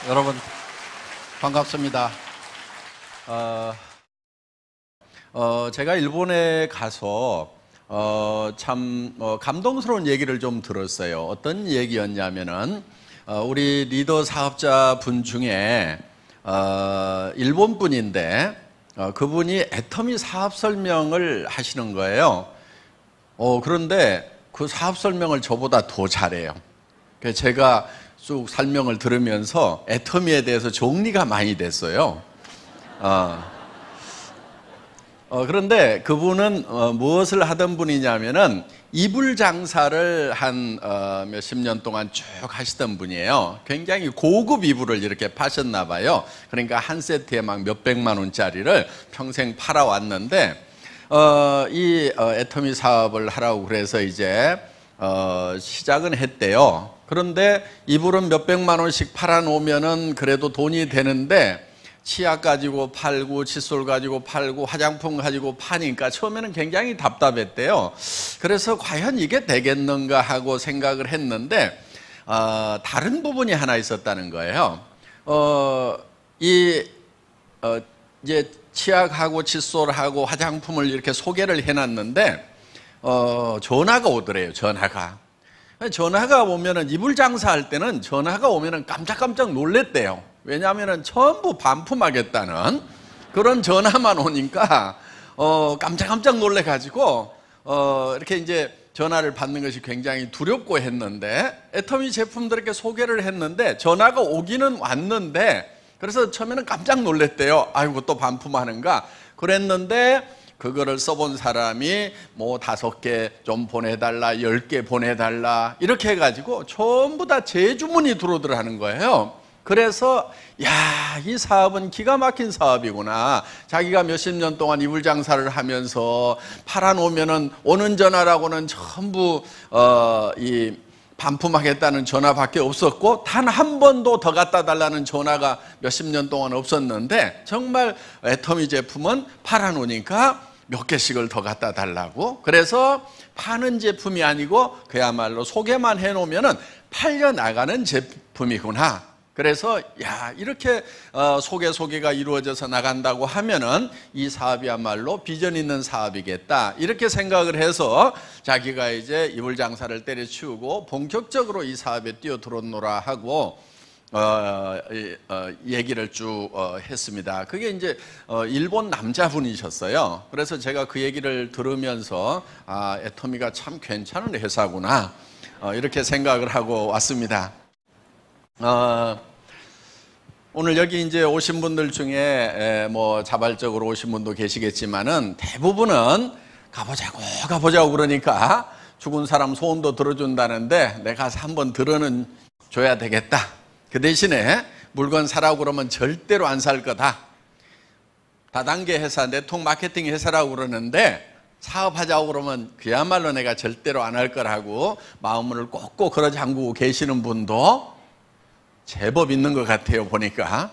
여러분 반갑습니다. 제가 일본에 가서 참 감동스러운 얘기를 좀 들었어요. 어떤 얘기였냐면은 우리 리더 사업자 분 중에 일본 분인데 그분이 애터미 사업 설명을 하시는 거예요. 그런데 그 사업 설명을 저보다 더 잘해요. 그래서 제가 쭉 설명을 들으면서 애터미에 대해서 정리가 많이 됐어요. 그런데 그분은 무엇을 하던 분이냐면은 이불 장사를 한 몇십 년 동안 쭉 하시던 분이에요. 굉장히 고급 이불을 이렇게 파셨나 봐요. 그러니까 한 세트에 막 몇백만 원짜리를 평생 팔아왔는데 이 애터미 사업을 하라고 그래서 이제 시작은 했대요. 그런데 이불은 몇백만 원씩 팔아놓으면은 그래도 돈이 되는데 치약 가지고 팔고 칫솔 가지고 팔고 화장품 가지고 파니까 처음에는 굉장히 답답했대요. 그래서 과연 이게 되겠는가 하고 생각을 했는데 다른 부분이 하나 있었다는 거예요. 이제 치약하고 칫솔하고 화장품을 이렇게 소개를 해놨는데 전화가 오더래요. 전화가 오면은 이불 장사할 때는 전화가 오면은 깜짝깜짝 놀랬대요. 왜냐하면은 전부 반품하겠다는 그런 전화만 오니까 깜짝깜짝 놀래가지고 이렇게 이제 전화를 받는 것이 굉장히 두렵고 했는데 애터미 제품들 이렇게 소개를 했는데 전화가 오기는 왔는데 그래서 처음에는 깜짝 놀랬대요. 아이고 또 반품하는가 그랬는데 그거를 써본 사람이 뭐 5개 좀 보내달라 10개 보내달라 이렇게 해가지고 전부 다 재주문이 들어오더라는 거예요. 그래서 야, 이 사업은 기가 막힌 사업이구나. 자기가 몇십 년 동안 이불 장사를 하면서 팔아놓으면은 오는 전화라고는 전부 이 반품하겠다는 전화밖에 없었고 단 한 번도 더 갖다 달라는 전화가 몇십 년 동안 없었는데 정말 애터미 제품은 팔아놓으니까 몇 개씩을 더 갖다 달라고. 그래서 파는 제품이 아니고 그야말로 소개만 해놓으면은 팔려 나가는 제품이구나. 그래서 야, 이렇게 소개가 이루어져서 나간다고 하면은 이 사업이야말로 비전 있는 사업이겠다 이렇게 생각을 해서 자기가 이제 이불 장사를 때려치우고 본격적으로 이 사업에 뛰어들었노라 하고 얘기를 쭉 했습니다. 그게 이제 일본 남자분이셨어요. 그래서 제가 그 얘기를 들으면서 애터미가 참 괜찮은 회사구나 이렇게 생각을 하고 왔습니다. 오늘 여기 이제 오신 분들 중에 뭐 자발적으로 오신 분도 계시겠지만은 대부분은 가보자고 그러니까 죽은 사람 소원도 들어준다는데 내가 가서 한번 들어는 줘야 되겠다. 그 대신에 물건 사라고 그러면 절대로 안 살 거다. 다단계 회사, 네트워크 마케팅 회사라고 그러는데 사업하자고 그러면 그야말로 내가 절대로 안 할 거라고 마음을 꼭꼭 걸어 잠그고 계시는 분도 제법 있는 것 같아요 보니까.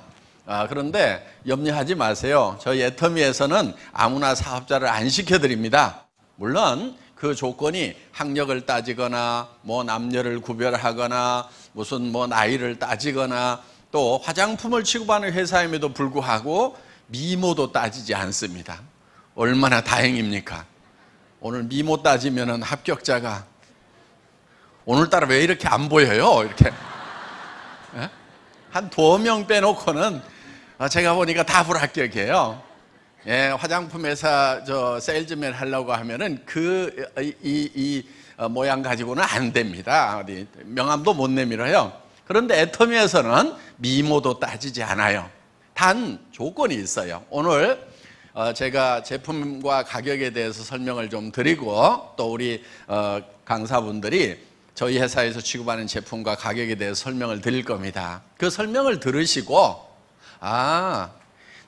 그런데 염려하지 마세요. 저희 애터미에서는 아무나 사업자를 안 시켜드립니다. 물론 그 조건이 학력을 따지거나 뭐 남녀를 구별하거나 무슨 뭐 나이를 따지거나 또 화장품을 취급하는 회사임에도 불구하고 미모도 따지지 않습니다. 얼마나 다행입니까? 오늘 미모 따지면은 합격자가 오늘따라 왜 이렇게 안 보여요? 이렇게 한 2명 빼놓고는 제가 보니까 다 불합격이에요. 예, 화장품 회사 세일즈맨 하려고 하면은 이 모양 가지고는 안 됩니다. 어디 명함도 못 내밀어요. 그런데 애터미에서는 미모도 따지지 않아요. 단 조건이 있어요. 오늘 제가 제품과 가격에 대해서 설명을 좀 드리고 또 우리 강사분들이 저희 회사에서 취급하는 제품과 가격에 대해서 설명을 드릴 겁니다. 그 설명을 들으시고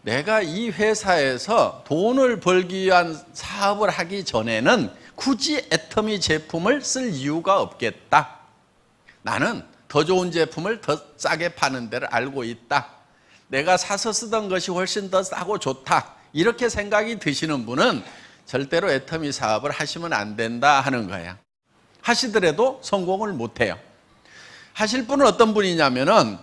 내가 이 회사에서 돈을 벌기 위한 사업을 하기 전에는 굳이 애터미 제품을 쓸 이유가 없겠다. 나는 더 좋은 제품을 더 싸게 파는 데를 알고 있다. 내가 사서 쓰던 것이 훨씬 더 싸고 좋다. 이렇게 생각이 드시는 분은 절대로 애터미 사업을 하시면 안 된다 하는 거야. 하시더라도 성공을 못해요. 하실 분은 어떤 분이냐면은,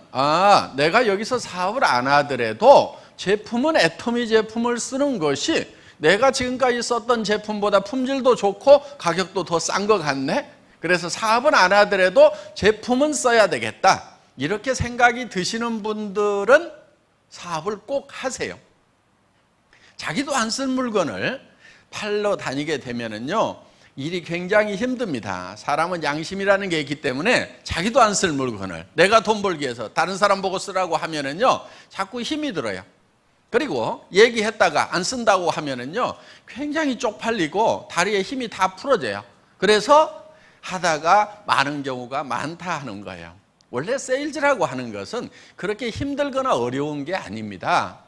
내가 여기서 사업을 안 하더라도 제품은 애터미 제품을 쓰는 것이 내가 지금까지 썼던 제품보다 품질도 좋고 가격도 더 싼 것 같네. 그래서 사업은 안 하더라도 제품은 써야 되겠다. 이렇게 생각이 드시는 분들은 사업을 꼭 하세요. 자기도 안 쓴 물건을 팔러 다니게 되면은요, 일이 굉장히 힘듭니다. 사람은 양심이라는 게 있기 때문에 자기도 안 쓸 물건을 내가 돈 벌기 위해서 다른 사람 보고 쓰라고 하면은요, 자꾸 힘이 들어요. 그리고 얘기했다가 안 쓴다고 하면은요, 굉장히 쪽팔리고 다리에 힘이 다 풀어져요. 그래서 하다가 많은 경우가 많다 하는 거예요. 원래 세일즈라고 하는 것은 그렇게 힘들거나 어려운 게 아닙니다.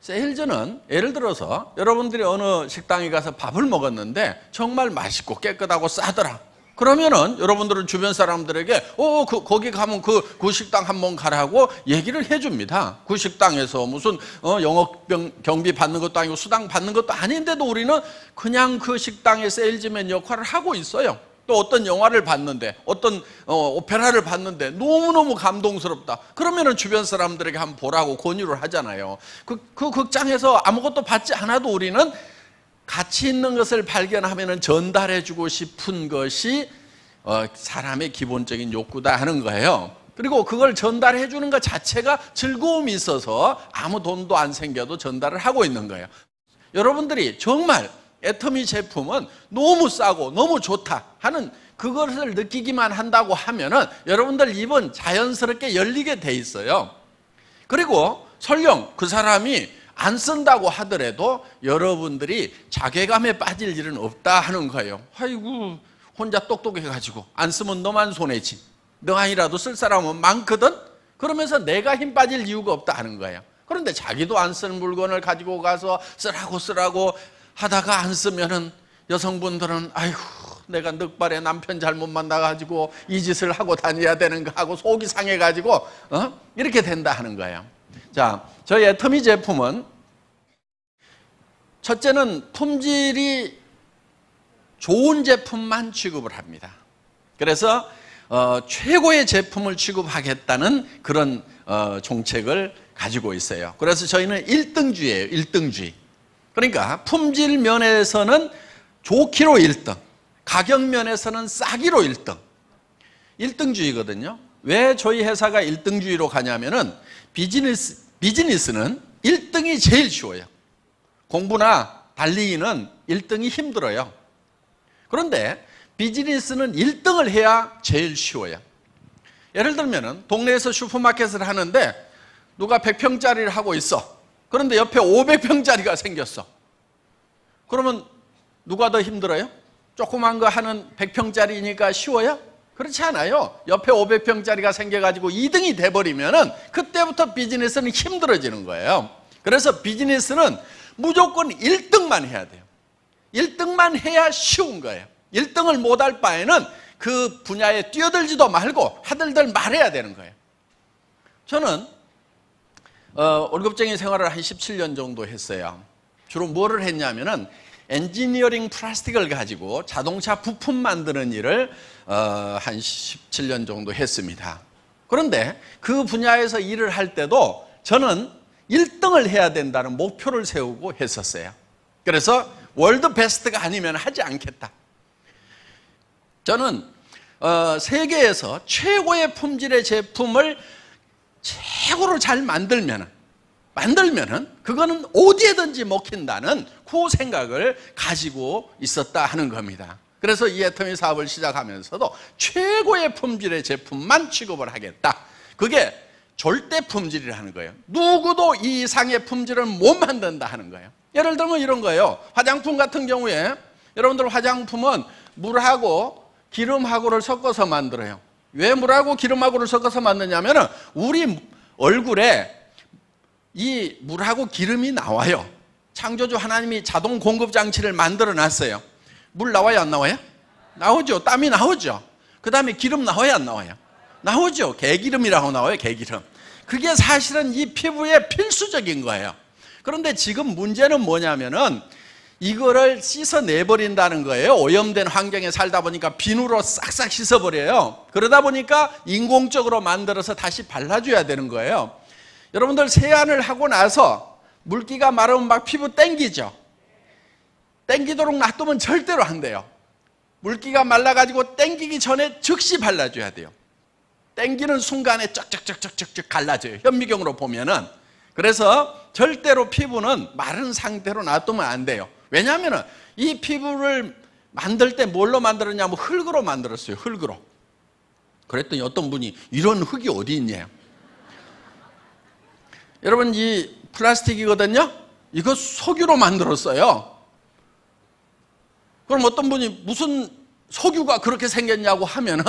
세일즈는 예를 들어서 여러분들이 어느 식당에 가서 밥을 먹었는데 정말 맛있고 깨끗하고 싸더라. 그러면은 여러분들은 주변 사람들에게 거기 가면 그 식당 한번 가라고 얘기를 해줍니다. 그 식당에서 무슨 영업 경비 받는 것도 아니고 수당 받는 것도 아닌데도 우리는 그냥 그 식당의 세일즈맨 역할을 하고 있어요. 또 어떤 영화를 봤는데, 어떤 오페라를 봤는데 너무너무 감동스럽다. 그러면은 주변 사람들에게 한번 보라고 권유를 하잖아요. 그 극장에서 아무것도 받지 않아도 우리는 가치 있는 것을 발견하면은 전달해주고 싶은 것이 사람의 기본적인 욕구다 하는 거예요. 그리고 그걸 전달해주는 것 자체가 즐거움이 있어서 아무 돈도 안 생겨도 전달을 하고 있는 거예요. 여러분들이 정말 애터미 제품은 너무 싸고 너무 좋다 하는 그것을 느끼기만 한다고 하면은 여러분들 입은 자연스럽게 열리게 돼 있어요. 그리고 설령 그 사람이 안 쓴다고 하더라도 여러분들이 자괴감에 빠질 일은 없다 하는 거예요. 아이고, 혼자 똑똑해가지고 안 쓰면 너만 손해지. 너 아니라도 쓸 사람은 많거든? 그러면서 내가 힘 빠질 이유가 없다 하는 거예요. 그런데 자기도 안 쓰는 물건을 가지고 가서 쓰라고 하다가 안 쓰면은 여성분들은 아이고, 내가 늑발에 남편 잘못 만나가지고 이 짓을 하고 다녀야 되는가 하고 속이 상해가지고 이렇게 된다 하는 거예요. 자, 저희 애터미 제품은 첫째는 품질이 좋은 제품만 취급을 합니다. 그래서 최고의 제품을 취급하겠다는 그런 정책을 가지고 있어요. 그래서 저희는 1등주의예요. 1등주의. 그러니까 품질 면에서는 좋기로 1등, 가격 면에서는 싸기로 1등. 1등주의거든요. 왜 저희 회사가 1등주의로 가냐면은 비즈니스는 1등이 제일 쉬워요. 공부나 달리기는 1등이 힘들어요. 그런데 비즈니스는 1등을 해야 제일 쉬워요. 예를 들면은 동네에서 슈퍼마켓을 하는데 누가 100평짜리를 하고 있어. 그런데 옆에 500평짜리가 생겼어. 그러면 누가 더 힘들어요? 조그만 거 하는 100평짜리니까 쉬워요? 그렇지 않아요. 옆에 500평짜리가 생겨가지고 2등이 돼버리면은 그때부터 비즈니스는 힘들어지는 거예요. 그래서 비즈니스는 무조건 1등만 해야 돼요. 1등만 해야 쉬운 거예요. 1등을 못할 바에는 그 분야에 뛰어들지도 말고 하들들 말해야 되는 거예요. 저는 월급쟁이 생활을 한 17년 정도 했어요. 주로 뭐를 했냐면은 엔지니어링 플라스틱을 가지고 자동차 부품 만드는 일을 한 17년 정도 했습니다. 그런데 그 분야에서 일을 할 때도 저는 1등을 해야 된다는 목표를 세우고 했었어요. 그래서 월드 베스트가 아니면 하지 않겠다. 저는 세계에서 최고의 품질의 제품을 최고로 잘 만들면은 그거는 어디에든지 먹힌다는 그 생각을 가지고 있었다 하는 겁니다. 그래서 이 애터미 사업을 시작하면서도 최고의 품질의 제품만 취급을 하겠다. 그게 절대 품질이라는 거예요. 누구도 이 이상의 품질을 못 만든다 하는 거예요. 예를 들면 이런 거예요. 화장품 같은 경우에 여러분들 화장품은 물하고 기름하고를 섞어서 만들어요. 왜 물하고 기름하고를 섞어서 만드냐면 우리 얼굴에 이 물하고 기름이 나와요. 창조주 하나님이 자동 공급 장치를 만들어 놨어요. 물 나와요, 안 나와요? 나오죠. 땀이 나오죠. 그 다음에 기름 나와요, 안 나와요? 나오죠. 개기름이라고 나와요, 개기름. 그게 사실은 이 피부에 필수적인 거예요. 그런데 지금 문제는 뭐냐면은 이거를 씻어내버린다는 거예요. 오염된 환경에 살다 보니까 비누로 싹싹 씻어버려요. 그러다 보니까 인공적으로 만들어서 다시 발라줘야 되는 거예요. 여러분들 세안을 하고 나서 물기가 마르면 막 피부 땡기죠. 땡기도록 놔두면 절대로 안 돼요. 물기가 말라가지고 땡기기 전에 즉시 발라줘야 돼요. 땡기는 순간에 쩍쩍쩍쩍쩍 갈라져요. 현미경으로 보면은. 그래서 절대로 피부는 마른 상태로 놔두면 안 돼요. 왜냐하면 이 피부를 만들 때 뭘로 만들었냐면 흙으로 만들었어요. 흙으로. 그랬더니 어떤 분이 이런 흙이 어디 있냐. 여러분, 이 플라스틱이거든요. 이거 석유로 만들었어요. 그럼 어떤 분이 무슨 석유가 그렇게 생겼냐고 하면은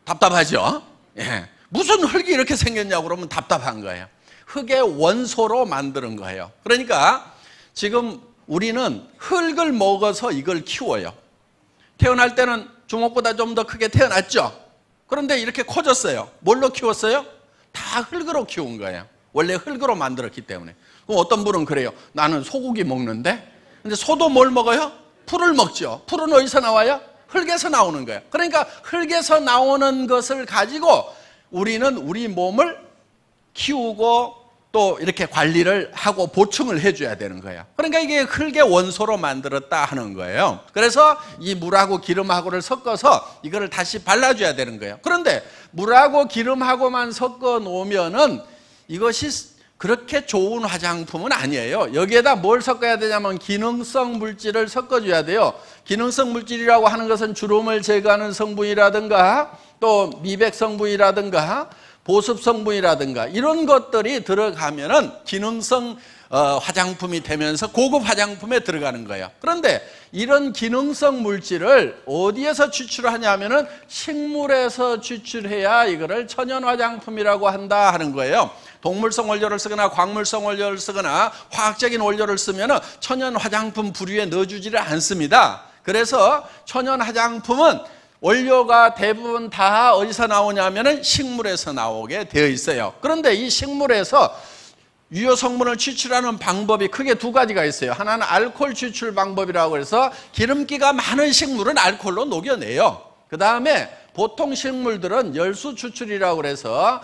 답답하죠. 예. 무슨 흙이 이렇게 생겼냐고 그러면 답답한 거예요. 흙의 원소로 만드는 거예요. 그러니까 지금 우리는 흙을 먹어서 이걸 키워요. 태어날 때는 주먹보다 좀 더 크게 태어났죠. 그런데 이렇게 커졌어요. 뭘로 키웠어요? 다 흙으로 키운 거예요. 원래 흙으로 만들었기 때문에. 그럼 어떤 분은 그래요. 나는 소고기 먹는데, 근데 소도 뭘 먹어요? 풀을 먹죠. 풀은 어디서 나와요? 흙에서 나오는 거예요. 그러니까 흙에서 나오는 것을 가지고 우리는 우리 몸을 키우고 또 이렇게 관리를 하고 보충을 해줘야 되는 거예요. 그러니까 이게 흙의 원소로 만들었다 하는 거예요. 그래서 이 물하고 기름하고를 섞어서 이거를 다시 발라줘야 되는 거예요. 그런데 물하고 기름하고만 섞어 놓으면은 이것이 그렇게 좋은 화장품은 아니에요. 여기에다 뭘 섞어야 되냐면 기능성 물질을 섞어줘야 돼요. 기능성 물질이라고 하는 것은 주름을 제거하는 성분이라든가 또 미백 성분이라든가 보습 성분이라든가 이런 것들이 들어가면은 기능성 화장품이 되면서 고급 화장품에 들어가는 거예요. 그런데 이런 기능성 물질을 어디에서 추출하냐면은 식물에서 추출해야 이거를 천연 화장품이라고 한다 하는 거예요. 동물성 원료를 쓰거나 광물성 원료를 쓰거나 화학적인 원료를 쓰면은 천연 화장품 부류에 넣어주지를 않습니다. 그래서 천연 화장품은 원료가 대부분 다 어디서 나오냐면은 식물에서 나오게 되어 있어요. 그런데 이 식물에서 유효 성분을 추출하는 방법이 크게 두 가지가 있어요. 하나는 알코올 추출 방법이라고 해서 기름기가 많은 식물은 알코올로 녹여내요. 그 다음에 보통 식물들은 열수 추출이라고 해서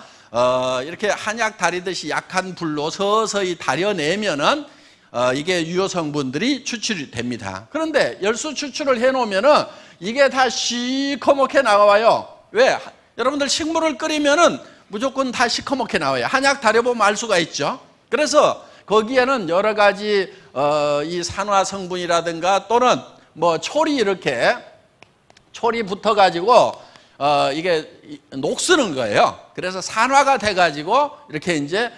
이렇게 한약 다리듯이 약한 불로 서서히 다려내면은 이게 유효 성분들이 추출이 됩니다. 그런데 열수 추출을 해놓으면은 이게 다 시커멓게 나와요. 왜? 여러분들 식물을 끓이면은 무조건 다 시커멓게 나와요. 한약 다려보면 알 수가 있죠. 그래서 거기에는 여러 가지 이 산화 성분이라든가 또는 뭐 촐이 이렇게 촐이 붙어가지고 이게 녹쓰는 거예요. 그래서 산화가 돼가지고 이렇게 이제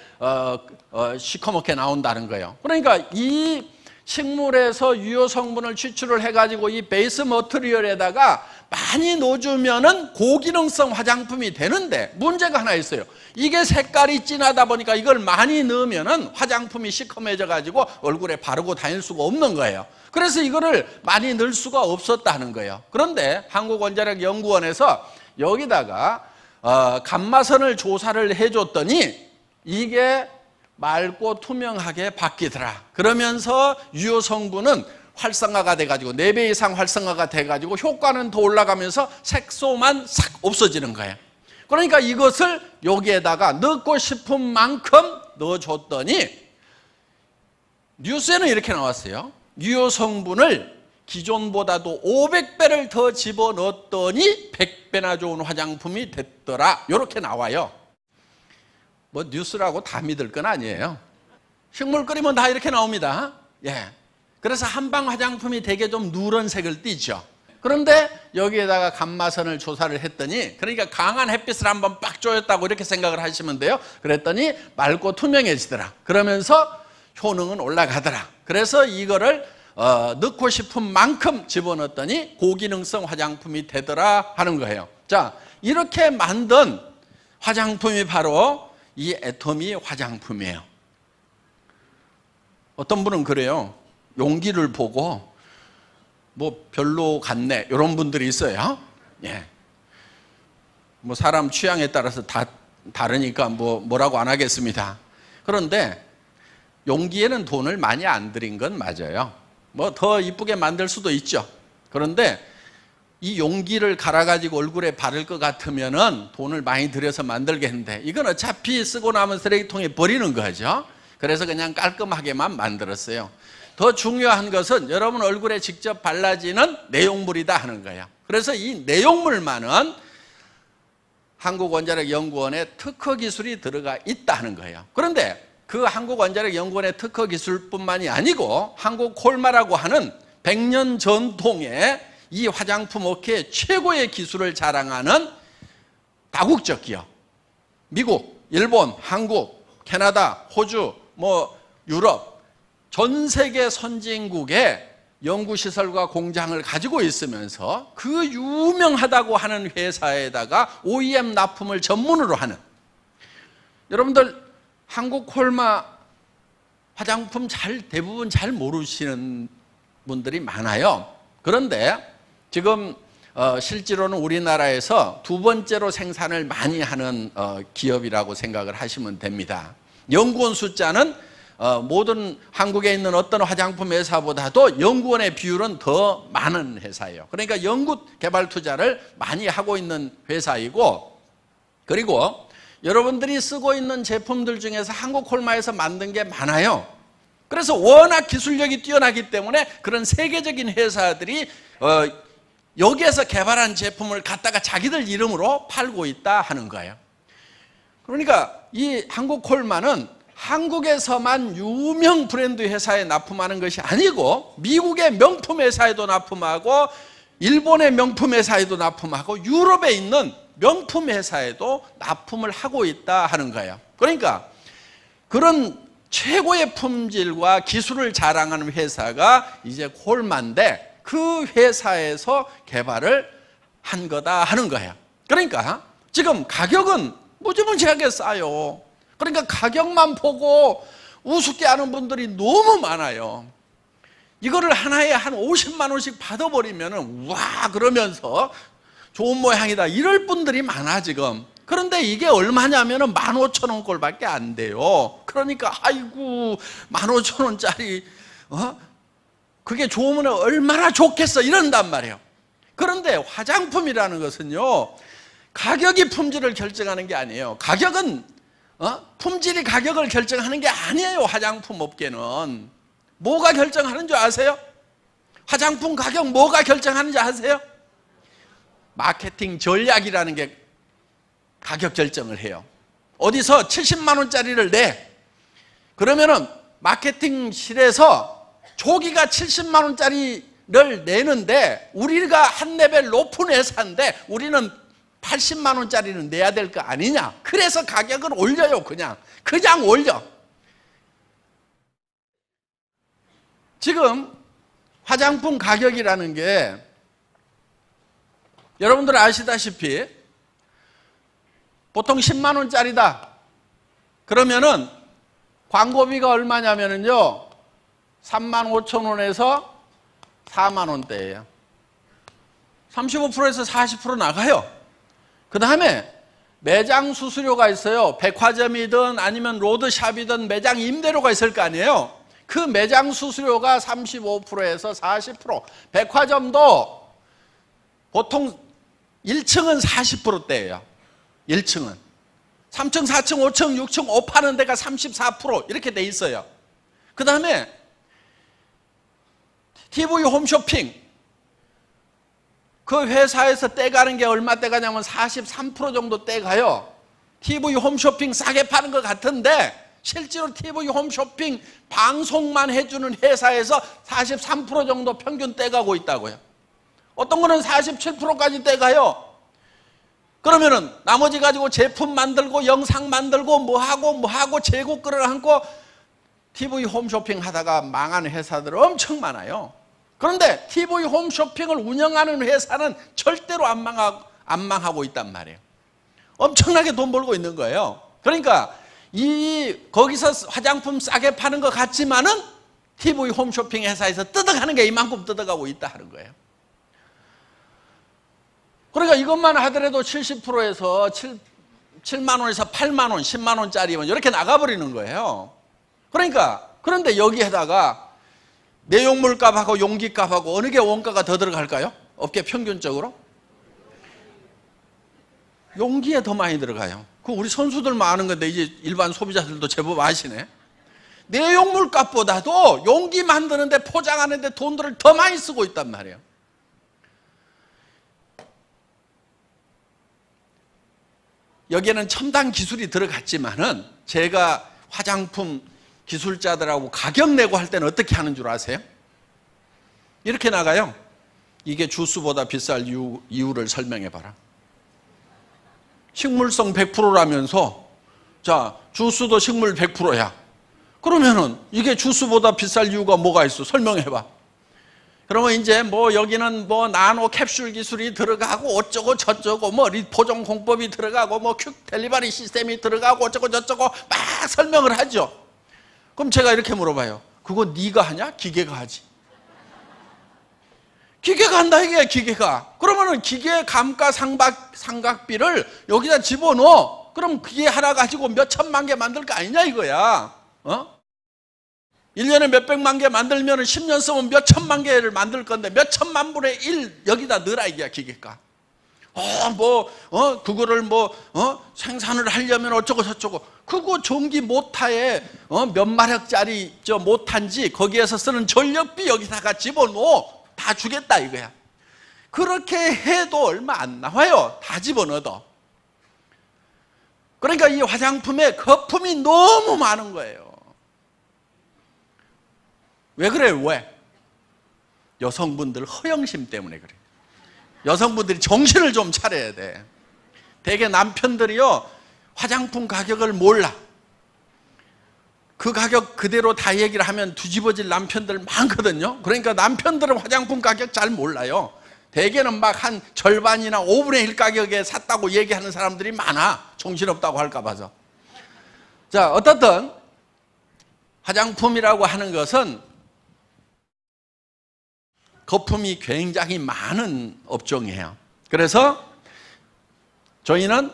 시커멓게 나온다는 거예요. 그러니까 이 식물에서 유효 성분을 추출을 해가지고 이 베이스 머티리얼에다가 많이 넣어주면은 고기능성 화장품이 되는데 문제가 하나 있어요. 이게 색깔이 진하다 보니까 이걸 많이 넣으면은 화장품이 시커매져가지고 얼굴에 바르고 다닐 수가 없는 거예요. 그래서 이거를 많이 넣을 수가 없었다는 거예요. 그런데 한국원자력연구원에서 여기다가 감마선을 조사를 해줬더니 이게 맑고 투명하게 바뀌더라. 그러면서 유효 성분은 활성화가 돼가지고 4배 이상 활성화가 돼가지고 효과는 더 올라가면서 색소만 싹 없어지는 거예요. 그러니까 이것을 여기에다가 넣고 싶은 만큼 넣어줬더니 뉴스에는 이렇게 나왔어요. 유효 성분을 기존보다도 500배를 더 집어넣었더니 100배나 좋은 화장품이 됐더라. 이렇게 나와요. 뭐 뉴스라고 다 믿을 건 아니에요. 식물 끓이면 다 이렇게 나옵니다. 예. 그래서 한방 화장품이 되게 좀 누런색을 띠죠. 그런데 여기에다가 감마선을 조사를 했더니 그러니까 강한 햇빛을 한번 빡 쬐었다고 이렇게 생각을 하시면 돼요. 그랬더니 맑고 투명해지더라. 그러면서 효능은 올라가더라. 그래서 이거를 넣고 싶은 만큼 집어넣었더니 고기능성 화장품이 되더라 하는 거예요. 자, 이렇게 만든 화장품이 바로 이 애터미 화장품이에요. 어떤 분은 그래요. 용기를 보고 뭐 별로 같네 이런 분들이 있어요. 예. 뭐 사람 취향에 따라서 다 다르니까 뭐라고 안 하겠습니다. 그런데 용기에는 돈을 많이 안 들인 건 맞아요. 뭐 더 이쁘게 만들 수도 있죠. 그런데 이 용기를 갈아가지고 얼굴에 바를 것 같으면은 돈을 많이 들여서 만들겠는데 이건 어차피 쓰고 나면 쓰레기통에 버리는 거죠. 그래서 그냥 깔끔하게만 만들었어요. 더 중요한 것은 여러분 얼굴에 직접 발라지는 내용물이다 하는 거예요. 그래서 이 내용물만은 한국원자력연구원의 특허 기술이 들어가 있다 하는 거예요. 그런데 그 한국원자력연구원의 특허 기술뿐만이 아니고 한국콜마라고 하는 100년 전통의 이 화장품 업계의 최고의 기술을 자랑하는 다국적 기업, 미국, 일본, 한국, 캐나다, 호주, 유럽, 전 세계 선진국의 연구시설과 공장을 가지고 있으면서 그 유명하다고 하는 회사에다가 OEM 납품을 전문으로 하는, 여러분들 한국 콜마 화장품 대부분 잘 모르시는 분들이 많아요. 그런데 지금 실제로는 우리나라에서 두 번째로 생산을 많이 하는 기업이라고 생각을 하시면 됩니다. 연구원 숫자는 모든 한국에 있는 어떤 화장품 회사보다도 연구원의 비율은 더 많은 회사예요. 그러니까 연구 개발 투자를 많이 하고 있는 회사이고, 그리고 여러분들이 쓰고 있는 제품들 중에서 한국콜마에서 만든 게 많아요. 그래서 워낙 기술력이 뛰어나기 때문에 그런 세계적인 회사들이 여기에서 개발한 제품을 갖다가 자기들 이름으로 팔고 있다 하는 거예요. 그러니까 이 한국콜마는 한국에서만 유명 브랜드 회사에 납품하는 것이 아니고 미국의 명품 회사에도 납품하고 일본의 명품 회사에도 납품하고 유럽에 있는 명품 회사에도 납품을 하고 있다 하는 거예요. 그러니까 그런 최고의 품질과 기술을 자랑하는 회사가 이제 콜마인데 그 회사에서 개발을 한 거다 하는 거예요. 그러니까 지금 가격은 무지무지하게 싸요. 그러니까 가격만 보고 우습게 하는 분들이 너무 많아요. 이거를 하나에 한 50만 원씩 받아버리면 와 그러면서 좋은 모양이다 이럴 분들이 많아 지금. 그런데 이게 얼마냐면 15,000원 꼴밖에 안 돼요. 그러니까 아이고 15,000원짜리 그게 좋으면 얼마나 좋겠어 이런단 말이에요. 그런데 화장품이라는 것은요 가격이 품질을 결정하는 게 아니에요. 가격은 품질이 가격을 결정하는 게 아니에요. 화장품 업계는 뭐가 결정하는 줄 아세요? 화장품 가격 뭐가 결정하는지 아세요? 마케팅 전략이라는 게 가격 결정을 해요. 어디서 70만 원짜리를 내. 그러면은 마케팅실에서 조기가 70만 원짜리를 내는데 우리가 한 레벨 높은 회사인데 우리는 80만 원짜리는 내야 될 거 아니냐. 그래서 가격을 올려요. 그냥 올려. 지금 화장품 가격이라는 게 여러분들 아시다시피 보통 10만 원짜리다. 그러면은 광고비가 얼마냐면요 3만 5천 원에서 4만 원대예요. 35%에서 40% 나가요. 그 다음에 매장 수수료가 있어요. 백화점이든 아니면 로드샵이든 매장 임대료가 있을 거 아니에요. 그 매장 수수료가 35%에서 40%. 백화점도 보통 1층은 40%대예요. 1층은 3층, 4층, 5층, 6층 옷 파는 데가 34% 이렇게 돼 있어요. 그 다음에 TV 홈쇼핑 그 회사에서 떼가는 게 얼마 떼가냐면 43% 정도 떼가요. TV 홈쇼핑 싸게 파는 것 같은데 실제로 TV 홈쇼핑 방송만 해주는 회사에서 43% 정도 평균 떼가고 있다고요. 어떤 거는 47%까지 떼가요. 그러면은 나머지 가지고 제품 만들고 영상 만들고 뭐하고 재고 끌어안고 TV 홈쇼핑 하다가 망하는 회사들 엄청 많아요. 그런데 TV 홈쇼핑을 운영하는 회사는 절대로 안 망하고 있단 말이에요. 엄청나게 돈 벌고 있는 거예요. 그러니까 거기서 화장품 싸게 파는 것 같지만은 TV 홈쇼핑 회사에서 뜯어가는 게 이만큼 뜯어가고 있다 하는 거예요. 그러니까 이것만 하더라도 70%에서 7만 원에서 8만 원, 10만 원짜리면 이렇게 나가버리는 거예요. 그러니까 그런데 여기에다가 내용물 값하고 용기 값하고 어느 게 원가가 더 들어갈까요? 업계 평균적으로? 용기에 더 많이 들어가요. 그 우리 선수들만 아는 건데 이제 일반 소비자들도 제법 아시네. 내용물 값보다도 용기 만드는데 포장하는데 돈들을 더 많이 쓰고 있단 말이에요. 여기에는 첨단 기술이 들어갔지만은 제가 화장품 기술자들하고 가격 내고 할 때는 어떻게 하는 줄 아세요? 이렇게 나가요. 이게 주스보다 비쌀 이유를 설명해 봐라. 식물성 100%라면서 자, 주스도 식물 100%야. 그러면은 이게 주스보다 비쌀 이유가 뭐가 있어? 설명해 봐. 그러면 이제 뭐 여기는 뭐 나노 캡슐 기술이 들어가고 어쩌고 저쩌고 뭐 리포종 공법이 들어가고 뭐 퀵 델리버리 시스템이 들어가고 어쩌고 저쩌고 막 설명을 하죠. 그럼 제가 이렇게 물어봐요. 그거 네가 하냐? 기계가 하지. 기계가 한다 이게 기계가. 그러면은 기계 감가 삼각비를 여기다 집어넣어. 그럼 기계 하나 가지고 몇 천만 개 만들 거 아니냐 이거야. 1년에 몇백만 개 만들면 10년 쓰면 몇 천만 개를 만들 건데 몇 천만 분의 1 여기다 넣으라 이게 기계가. 그거를 생산을 하려면 어쩌고 저쩌고. 그거 전기 모타에 몇 마력짜리 모타인지 거기에서 쓰는 전력비 여기다가 집어넣어. 다 주겠다 이거야. 그렇게 해도 얼마 안 나와요. 다 집어넣어도. 그러니까 이 화장품에 거품이 너무 많은 거예요. 왜 그래요? 왜? 여성분들 허영심 때문에 그래요. 여성분들이 정신을 좀 차려야 돼. 대개 남편들이요 화장품 가격을 몰라. 그 가격 그대로 다 얘기를 하면 뒤집어질 남편들 많거든요. 그러니까 남편들은 화장품 가격 잘 몰라요. 대개는 막 한 절반이나 5분의 1 가격에 샀다고 얘기하는 사람들이 많아. 정신없다고 할까 봐서. 자, 어떻든 화장품이라고 하는 것은 거품이 굉장히 많은 업종이에요. 그래서 저희는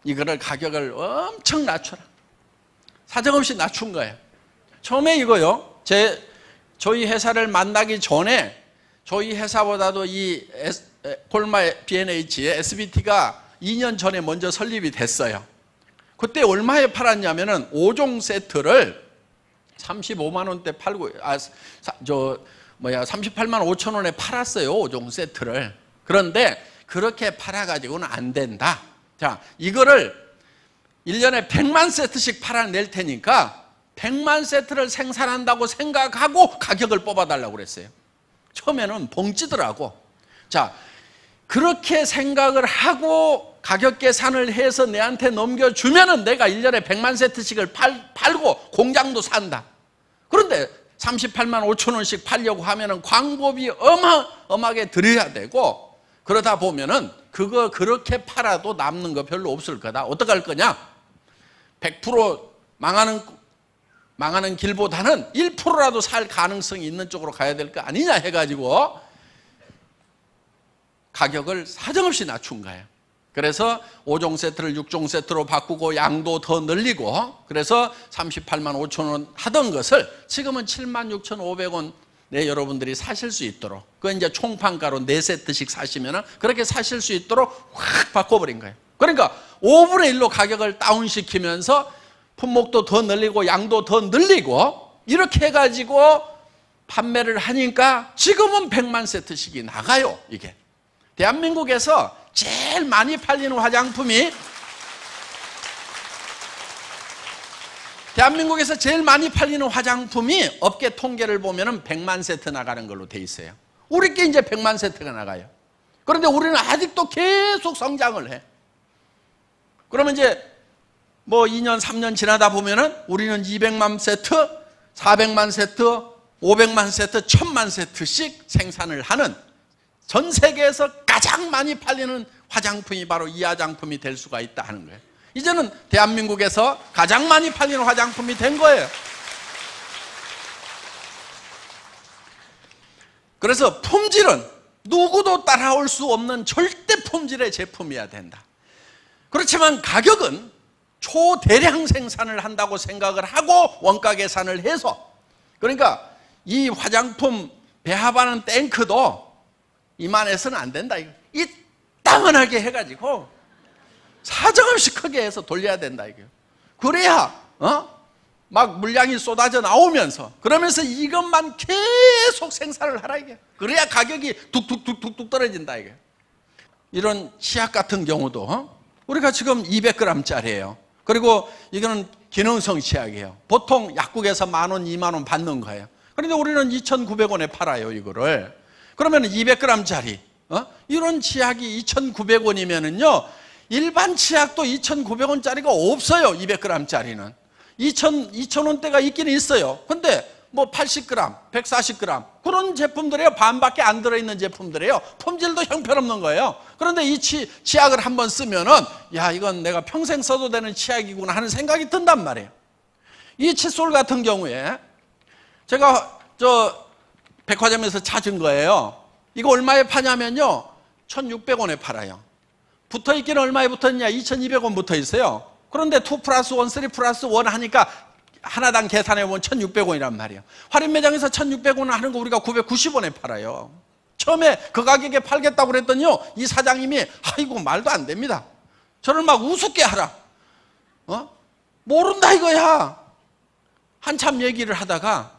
이거를 가격을 엄청 낮춰라. 사정없이 낮춘 거예요. 처음에 이거요. 저희 회사를 만나기 전에 저희 회사보다도 이 콜마 B&H의 SBT가 2년 전에 먼저 설립이 됐어요. 그때 얼마에 팔았냐면은 5종 세트를 35만 원대 팔고 38만 5천 원에 팔았어요. 5종 세트를. 그런데 그렇게 팔아가지고는 안 된다. 자, 이거를 1년에 100만 세트씩 팔아낼 테니까 100만 세트를 생산한다고 생각하고 가격을 뽑아달라고 그랬어요. 처음에는 벙찌더라고. 자, 그렇게 생각을 하고 가격 계산을 해서 내한테 넘겨주면은 내가 1년에 100만 세트씩을 팔고 공장도 산다. 그런데 38만 5천 원씩 팔려고 하면은 광고비 어마어마하게 들여야 되고, 그러다 보면은 그거 그렇게 팔아도 남는 거 별로 없을 거다. 어떡할 거냐? 100% 망하는 길보다는 1%라도 살 가능성이 있는 쪽으로 가야 될 거 아니냐 해가지고 가격을 사정없이 낮춘 거예요. 그래서 5종 세트를 6종 세트로 바꾸고 양도 더 늘리고, 그래서 38만 5천 원 하던 것을 지금은 7만 6,500원 내 여러분들이 사실 수 있도록, 그 이제 총판가로 4세트씩 사시면 그렇게 사실 수 있도록 확 바꿔버린 거예요. 그러니까 5분의 1로 가격을 다운시키면서 품목도 더 늘리고 양도 더 늘리고 이렇게 해가지고 판매를 하니까 지금은 100만 세트씩이 나가요. 이게 대한민국에서 제일 많이 팔리는 화장품이, 대한민국에서 제일 많이 팔리는 화장품이 업계 통계를 보면 100만 세트 나가는 걸로 돼 있어요. 우리께 이제 100만 세트가 나가요. 그런데 우리는 아직도 계속 성장을 해. 그러면 이제 뭐 2년, 3년 지나다 보면은 우리는 200만 세트, 400만 세트, 500만 세트, 1000만 세트씩 생산을 하는, 전 세계에서 가장 많이 팔리는 화장품이 바로 이 화장품이 될 수가 있다 하는 거예요. 이제는 대한민국에서 가장 많이 팔리는 화장품이 된 거예요. 그래서 품질은 누구도 따라올 수 없는 절대 품질의 제품이어야 된다. 그렇지만 가격은 초대량 생산을 한다고 생각을 하고 원가 계산을 해서 그러니까 이 화장품 배합하는 탱크도 이만해서는 안 된다. 이 땅만하게 해가지고 사정없이 크게 해서 돌려야 된다. 이거. 그래야 막 물량이 쏟아져 나오면서 그러면서 이것만 계속 생산을 하라 이게. 그래야 가격이 뚝뚝뚝뚝뚝 떨어진다 이게. 이런 치약 같은 경우도 우리가 지금 200g짜리예요. 그리고 이거는 기능성 치약이에요. 보통 약국에서 10,000원, 20,000원 받는 거예요. 그런데 우리는 2,900원에 팔아요 이거를. 그러면 200g짜리 이런 치약이 2,900원이면은요 일반 치약도 2,900원짜리가 없어요. 200g짜리는 2,000원대가 있기는 있어요. 근데 뭐 80g, 140g 그런 제품들이에요. 반밖에 안 들어있는 제품들이에요. 품질도 형편없는 거예요. 그런데 이 치약을 한번 쓰면은 야 이건 내가 평생 써도 되는 치약이구나 하는 생각이 든단 말이에요. 이 칫솔 같은 경우에 제가 백화점에서 찾은 거예요. 이거 얼마에 파냐면요 1,600원에 팔아요. 붙어있기는 얼마에 붙어있냐 2,200원 붙어있어요. 그런데 2+1, 3+1 하니까 하나당 계산해보면 1,600원이란 말이에요. 할인 매장에서 1,600원 하는 거 우리가 990원에 팔아요. 처음에 그 가격에 팔겠다고 그랬더니요 이 사장님이 아이고 말도 안 됩니다. 저를 막 우습게 하라. 모른다 이거야. 한참 얘기를 하다가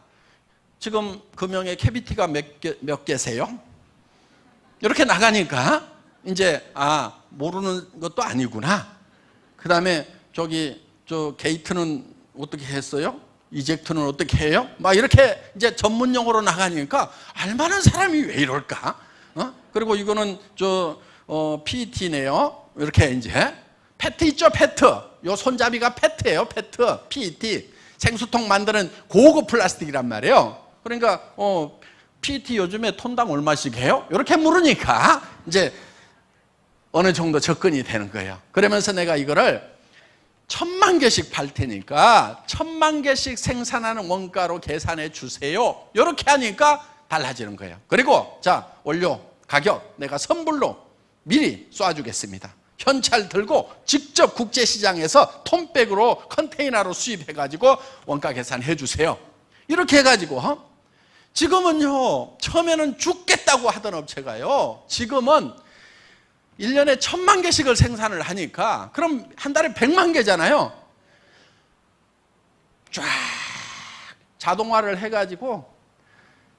지금 금형에 캐비티가 몇 개세요? 이렇게 나가니까 이제 모르는 것도 아니구나. 그 다음에 저 게이트는 어떻게 했어요? 이젝트는 어떻게 해요? 막 이렇게 이제 전문 용어로 나가니까 알만한 사람이 왜 이럴까? 그리고 이거는 PET네요. 이렇게 이제 페트 있죠, 페트. 요 손잡이가 페트예요, 페트. PET. 생수통 만드는 고급 플라스틱이란 말이에요. 그러니까 PET 요즘에 톤당 얼마씩 해요? 이렇게 물으니까 이제 어느 정도 접근이 되는 거예요. 그러면서 내가 이거를 1,000만 개씩 팔 테니까 1,000만 개씩 생산하는 원가로 계산해 주세요. 이렇게 하니까 달라지는 거예요. 그리고 자 원료 가격 내가 선불로 미리 쏴주겠습니다. 현찰 들고 직접 국제시장에서 톤백으로 컨테이너로 수입해가지고 원가 계산해 주세요. 이렇게 해가지고 지금은요 처음에는 죽겠다고 하던 업체가요 지금은 1년에 1,000만 개씩을 생산을 하니까 그럼 한 달에 100만 개잖아요. 쫙 자동화를 해가지고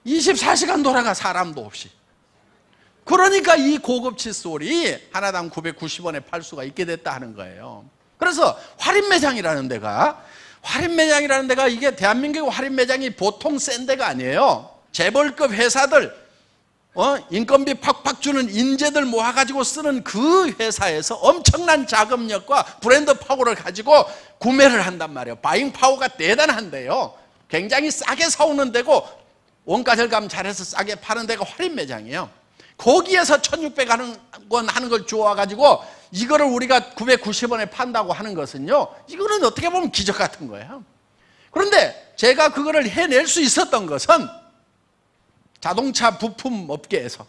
24시간 돌아가 사람도 없이. 그러니까 이 고급 칫솔이 하나당 990원에 팔 수가 있게 됐다 하는 거예요. 그래서 할인매장이라는 데가 이게 대한민국 할인매장이 보통 센 데가 아니에요. 재벌급 회사들 인건비 팍팍 주는 인재들 모아가지고 쓰는 그 회사에서 엄청난 자금력과 브랜드 파워를 가지고 구매를 한단 말이에요. 바잉 파워가 대단한데요. 굉장히 싸게 사오는 데고 원가 절감 잘해서 싸게 파는 데가 할인 매장이에요. 거기에서 1,600원 하는 걸 주워가지고 이거를 우리가 990원에 판다고 하는 것은요. 이거는 어떻게 보면 기적 같은 거예요. 그런데 제가 그거를 해낼 수 있었던 것은 자동차 부품 업계에서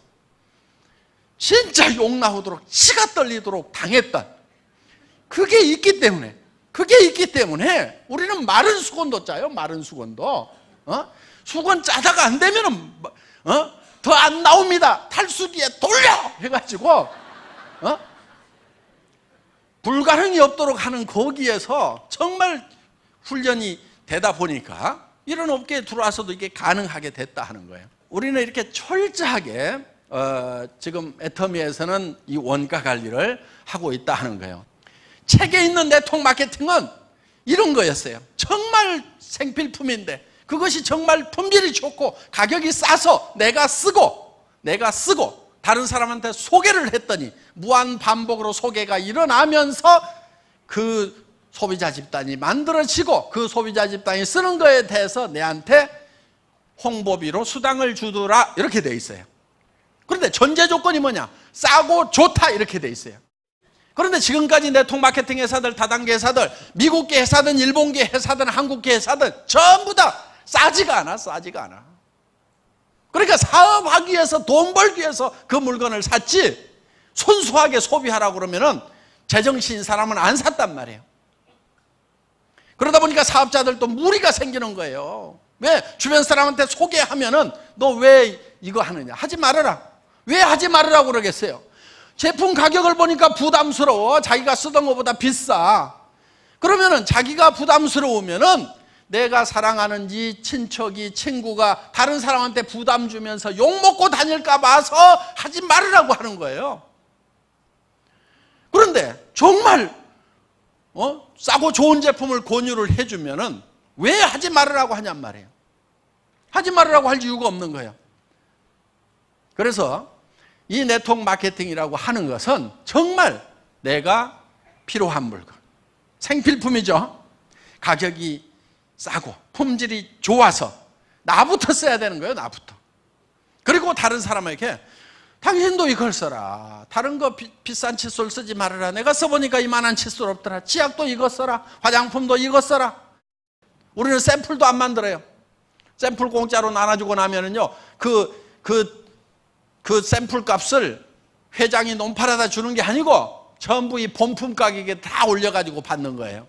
진짜 욕 나오도록 치가 떨리도록 당했던 그게 있기 때문에 우리는 마른 수건도 짜요. 마른 수건도 수건 짜다가 안 되면은 더 안 나옵니다. 탈수기에 돌려 해가지고 불가능이 없도록 하는 거기에서 정말 훈련이 되다 보니까 이런 업계에 들어와서도 이게 가능하게 됐다 하는 거예요. 우리는 이렇게 철저하게 지금 애터미에서는 이 원가 관리를 하고 있다 하는 거예요. 책에 있는 네트워크 마케팅은 이런 거였어요. 정말 생필품인데 그것이 정말 품질이 좋고 가격이 싸서 내가 쓰고 다른 사람한테 소개를 했더니 무한 반복으로 소개가 일어나면서 그 소비자 집단이 만들어지고 그 소비자 집단이 쓰는 거에 대해서 내한테 홍보비로 수당을 주더라 이렇게 돼 있어요. 그런데 전제 조건이 뭐냐? 싸고 좋다 이렇게 돼 있어요. 그런데 지금까지 네트워크 마케팅 회사들, 다단계 회사들, 미국계 회사든 일본계 회사든 한국계 회사든 전부 다 싸지가 않아. 그러니까 사업하기 위해서 돈 벌기 위해서 그 물건을 샀지 순수하게 소비하라고 그러면은 제정신인 사람은 안 샀단 말이에요. 그러다 보니까 사업자들도 무리가 생기는 거예요. 왜 주변 사람한테 소개하면은 너 왜 이거 하느냐? 하지 말아라. 왜 하지 말으라고 그러겠어요? 제품 가격을 보니까 부담스러워. 자기가 쓰던 것보다 비싸. 그러면은 자기가 부담스러우면은 내가 사랑하는 친척이, 친구가 다른 사람한테 부담 주면서 욕먹고 다닐까 봐서 하지 말으라고 하는 거예요. 그런데 정말 싸고 좋은 제품을 권유를 해주면은 왜 하지 말으라고 하냔 말이에요. 하지 말으라고 할 이유가 없는 거예요. 그래서 이 네트워크 마케팅이라고 하는 것은 정말 내가 필요한 물건, 생필품이죠. 가격이 싸고 품질이 좋아서 나부터 써야 되는 거예요. 나부터. 그리고 다른 사람에게 당신도 이걸 써라. 다른 거 비싼 칫솔 쓰지 말아라. 내가 써보니까 이만한 칫솔 없더라. 치약도 이거 써라. 화장품도 이거 써라. 우리는 샘플도 안 만들어요. 샘플 공짜로 나눠주고 나면은요, 그 샘플 값을 회장이 논팔아다 주는 게 아니고 전부 이 본품 가격에 다 올려가지고 받는 거예요.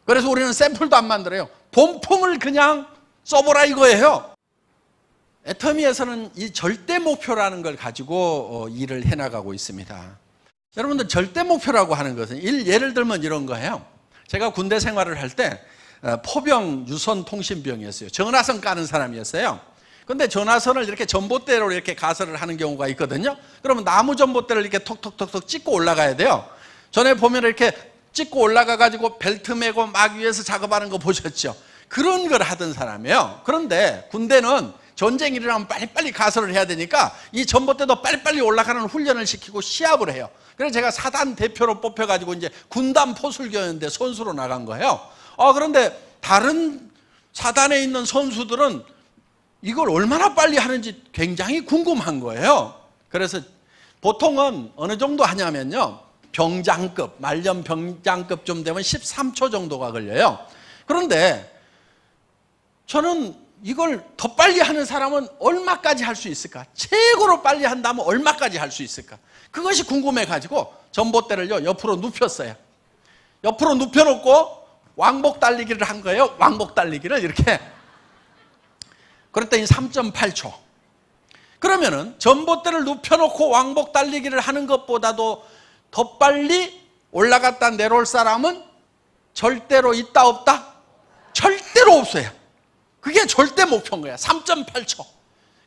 그래서 우리는 샘플도 안 만들어요. 본품을 그냥 써보라 이거예요. 애터미에서는 이 절대 목표라는 걸 가지고 일을 해나가고 있습니다. 여러분들 절대 목표라고 하는 것은 예를 들면 이런 거예요. 제가 군대 생활을 할 때 포병 유선통신병이었어요. 전화선 까는 사람이었어요. 근데 전화선을 이렇게 전봇대로 이렇게 가설을 하는 경우가 있거든요. 그러면 나무 전봇대를 이렇게 톡톡톡톡 찍고 올라가야 돼요. 전에 보면 이렇게 찍고 올라가 가지고 벨트 메고 막 위에서 작업하는 거 보셨죠? 그런 걸 하던 사람이에요. 그런데 군대는 전쟁이 일어나면 빨리빨리 가설을 해야 되니까 이 전봇대도 빨리빨리 올라가는 훈련을 시키고 시합을 해요. 그래서 제가 사단 대표로 뽑혀가지고 이제 군단 포술교였는데 선수로 나간 거예요. 그런데 다른 사단에 있는 선수들은 이걸 얼마나 빨리 하는지 굉장히 궁금한 거예요. 그래서 보통은 어느 정도 하냐면요, 병장급, 말년 병장급 좀 되면 13초 정도가 걸려요. 그런데 저는 이걸 더 빨리 하는 사람은 얼마까지 할 수 있을까? 최고로 빨리 한다면 얼마까지 할 수 있을까? 그것이 궁금해가지고 전봇대를요 옆으로 눕혔어요. 옆으로 눕혀놓고 왕복 달리기를 한 거예요. 왕복 달리기를 이렇게. 그랬더니 3.8초. 그러면은 전봇대를 눕혀놓고 왕복 달리기를 하는 것보다도 더 빨리 올라갔다 내려올 사람은 절대로 있다 없다? 절대로 없어요. 그게 절대 목표인 거야. 3.8초.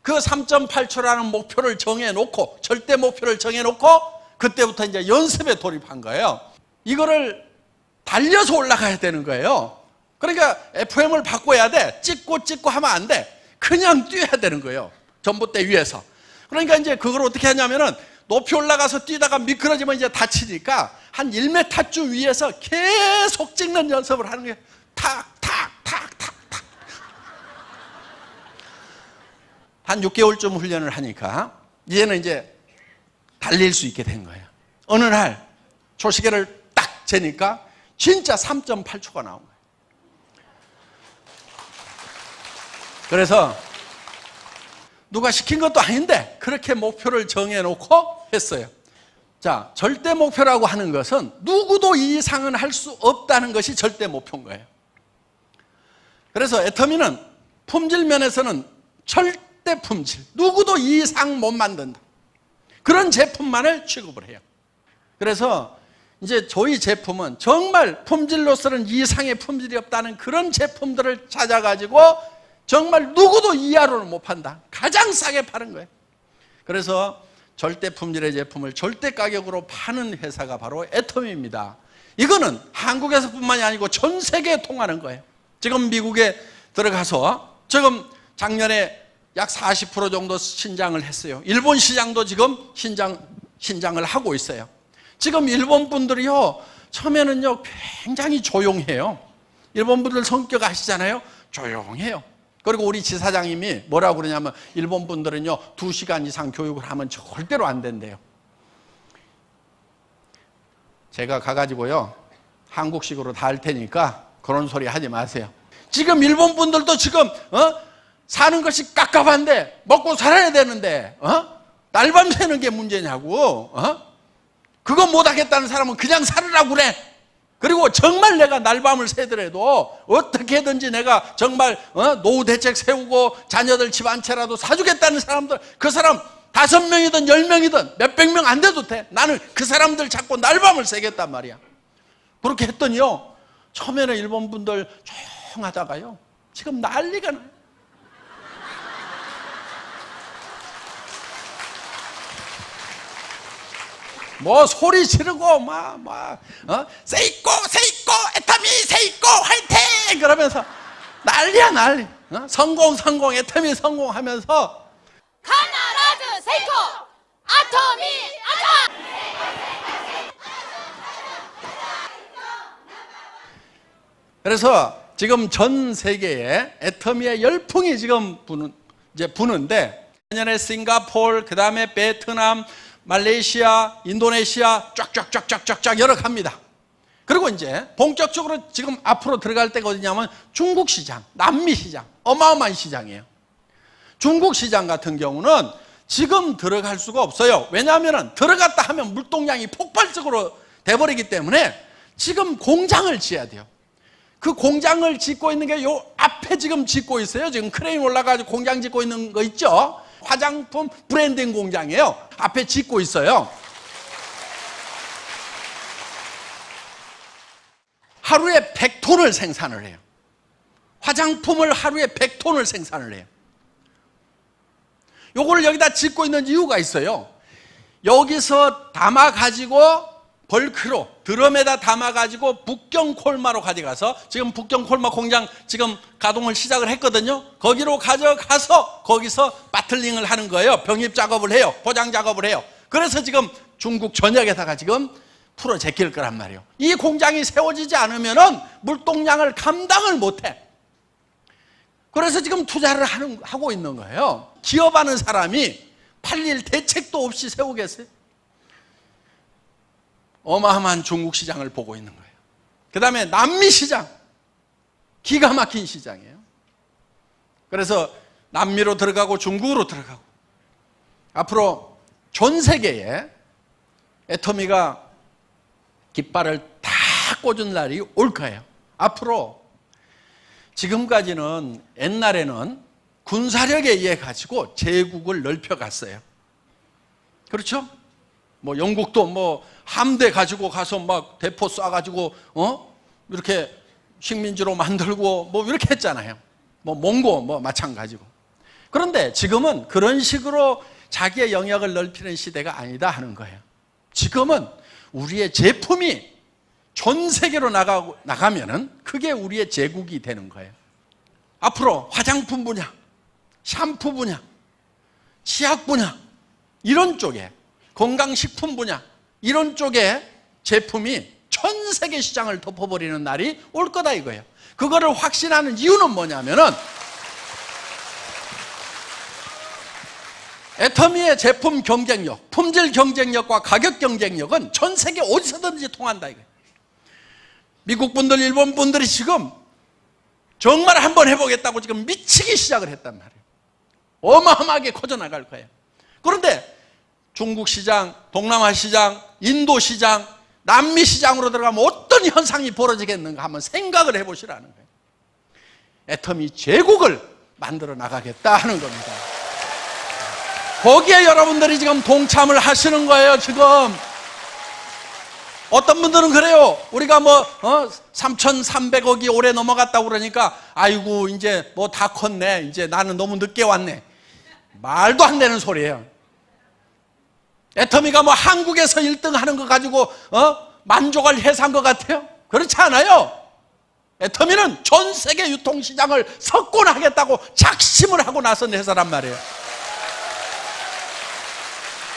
그 3.8초라는 목표를 정해놓고, 절대 목표를 정해놓고 그때부터 이제 연습에 돌입한 거예요. 이거를 달려서 올라가야 되는 거예요. 그러니까 FM을 바꿔야 돼. 찍고 하면 안 돼. 그냥 뛰어야 되는 거예요. 전봇대 위에서. 그러니까 이제 그걸 어떻게 하냐면은 높이 올라가서 뛰다가 미끄러지면 이제 다치니까 한 1m쯤 위에서 계속 찍는 연습을 하는 거예요. 탁. 한 6개월쯤 훈련을 하니까 이제는 이제 달릴 수 있게 된 거예요. 어느 날 초시계를 딱 재니까 진짜 3.8초가 나온 거예요. 그래서 누가 시킨 것도 아닌데 그렇게 목표를 정해놓고 했어요. 자, 절대 목표라고 하는 것은 누구도 이 이상은 할 수 없다는 것이 절대 목표인 거예요. 그래서 애터미는 품질 면에서는 절대 품질, 누구도 이 이상 못 만든다. 그런 제품만을 취급을 해요. 그래서 이제 저희 제품은 정말 품질로서는 이상의 품질이 없다는 그런 제품들을 찾아가지고 정말 누구도 이하로는 못 판다. 가장 싸게 파는 거예요. 그래서 절대 품질의 제품을 절대 가격으로 파는 회사가 바로 애터미입니다. 이거는 한국에서뿐만이 아니고 전 세계에 통하는 거예요. 지금 미국에 들어가서 지금 작년에 약 40% 정도 신장을 했어요. 일본 시장도 지금 신장을 하고 있어요. 지금 일본 분들이요, 처음에는요 굉장히 조용해요. 일본 분들 성격 아시잖아요. 조용해요. 그리고 우리 지사장님이 뭐라고 그러냐면 일본 분들은요 2시간 이상 교육을 하면 절대로 안 된대요. 제가 가가지고요 한국식으로 다 할 테니까 그런 소리 하지 마세요. 지금 일본 분들도 지금 사는 것이 깝깝한데 먹고 살아야 되는데 날밤 새는 게 문제냐고. 그거 못하겠다는 사람은 그냥 살으라고 그래. 그리고 정말 내가 날밤을 새더라도 어떻게든지 내가 정말 노후 대책 세우고 자녀들 집 한 채라도 사주겠다는 사람들, 그 사람 5명이든 10명이든 몇백 명 안 돼도 돼. 나는 그 사람들 잡고 날밤을 새겠단 말이야. 그렇게 했더니요, 처음에는 일본 분들 조용하다가요, 지금 난리가 나요. 뭐 소리 지르고 세이코 세이코 애터미 세이코 화이팅 그러면서 난리야 난리. 성공 성공 애터미 성공하면서 카나라즈 세이코 아토미 아타. 그래서 지금 전 세계에 애터미의 열풍이 지금 부는데, 내년에 싱가포르, 그 다음에 베트남, 말레이시아, 인도네시아 쫙쫙쫙쫙쫙 여러 갑니다. 그리고 이제 본격적으로 지금 앞으로 들어갈 때가 어디냐면 중국 시장, 남미 시장, 어마어마한 시장이에요. 중국 시장 같은 경우는 지금 들어갈 수가 없어요. 왜냐하면 들어갔다 하면 물동량이 폭발적으로 돼버리기 때문에 지금 공장을 지어야 돼요. 그 공장을 짓고 있는 게 요 앞에 지금 짓고 있어요. 지금 크레인 올라가지고 공장 짓고 있는 거 있죠? 화장품 브랜딩 공장이에요. 앞에 짓고 있어요. 하루에 100톤을 생산을 해요. 화장품을 하루에 100톤을 생산을 해요. 요거를 여기다 짓고 있는 이유가 있어요. 여기서 담아가지고 벌크로 드럼에다 담아가지고 북경 콜마로 가져가서, 지금 북경 콜마 공장 지금 가동을 시작을 했거든요. 거기로 가져가서 거기서 바틀링을 하는 거예요. 병입 작업을 해요. 포장 작업을 해요. 그래서 지금 중국 전역에다가 지금 풀어 제낄 거란 말이에요. 이 공장이 세워지지 않으면은 물동량을 감당을 못해. 그래서 지금 투자를 하고 있는 거예요. 기업하는 사람이 팔릴 대책도 없이 세우겠어요? 어마어마한 중국 시장을 보고 있는 거예요. 그 다음에 남미 시장, 기가 막힌 시장이에요. 그래서 남미로 들어가고 중국으로 들어가고, 앞으로 전 세계에 애터미가 깃발을 다 꽂은 날이 올 거예요. 앞으로 지금까지는, 옛날에는 군사력에 의해 가지고 제국을 넓혀갔어요. 그렇죠? 뭐 영국도 뭐 함대 가지고 가서 막 대포 쏴가지고 이렇게 식민지로 만들고 뭐 이렇게 했잖아요. 뭐 몽고 뭐 마찬가지고. 그런데 지금은 그런 식으로 자기의 영역을 넓히는 시대가 아니다 하는 거예요. 지금은 우리의 제품이 전 세계로 나가면은 그게 우리의 제국이 되는 거예요. 앞으로 화장품 분야, 샴푸 분야, 치약 분야, 이런 쪽에, 건강식품 분야, 이런 쪽에 제품이 전 세계 시장을 덮어버리는 날이 올 거다 이거예요. 그거를 확신하는 이유는 뭐냐면은, 애터미의 제품 경쟁력, 품질 경쟁력과 가격 경쟁력은 전 세계 어디서든지 통한다 이거예요. 미국 분들, 일본 분들이 지금 정말 한번 해보겠다고 지금 미치기 시작을 했단 말이에요. 어마어마하게 커져나갈 거예요. 그런데 중국 시장, 동남아 시장, 인도 시장, 남미 시장으로 들어가면 어떤 현상이 벌어지겠는가 한번 생각을 해보시라는 거예요. 애터미 제국을 만들어 나가겠다 하는 겁니다. 거기에 여러분들이 지금 동참을 하시는 거예요. 지금 어떤 분들은 그래요. 우리가 뭐 3,300억이 올해 넘어갔다고 그러니까 아이고 이제 뭐 다 컸네, 이제 나는 너무 늦게 왔네. 말도 안 되는 소리예요. 애터미가 뭐 한국에서 1등 하는 거 가지고 만족을 해서 한 것 같아요? 그렇지 않아요. 애터미는 전 세계 유통시장을 석권하겠다고 작심을 하고 나선 회사란 말이에요.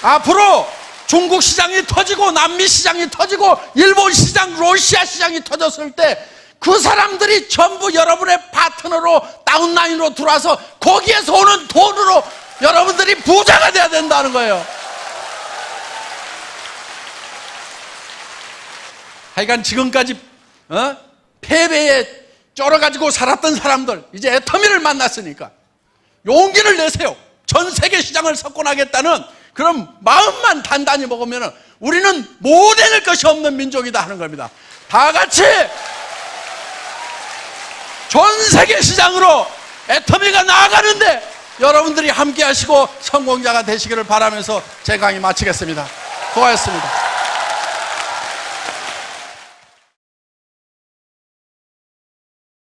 앞으로 중국 시장이 터지고 남미 시장이 터지고 일본 시장, 러시아 시장이 터졌을 때 그 사람들이 전부 여러분의 파트너로 다운라인으로 들어와서 거기에서 오는 돈으로 여러분들이 부자가 돼야 된다는 거예요. 하여간 지금까지 패배에 쩔어가지고 살았던 사람들, 이제 애터미를 만났으니까 용기를 내세요. 전 세계 시장을 석권하겠다는 그런 마음만 단단히 먹으면 우리는 못 해낼 것이 없는 민족이다 하는 겁니다. 다 같이 전 세계 시장으로 애터미가 나아가는데 여러분들이 함께 하시고 성공자가 되시기를 바라면서 제 강의 마치겠습니다. 수고하셨습니다.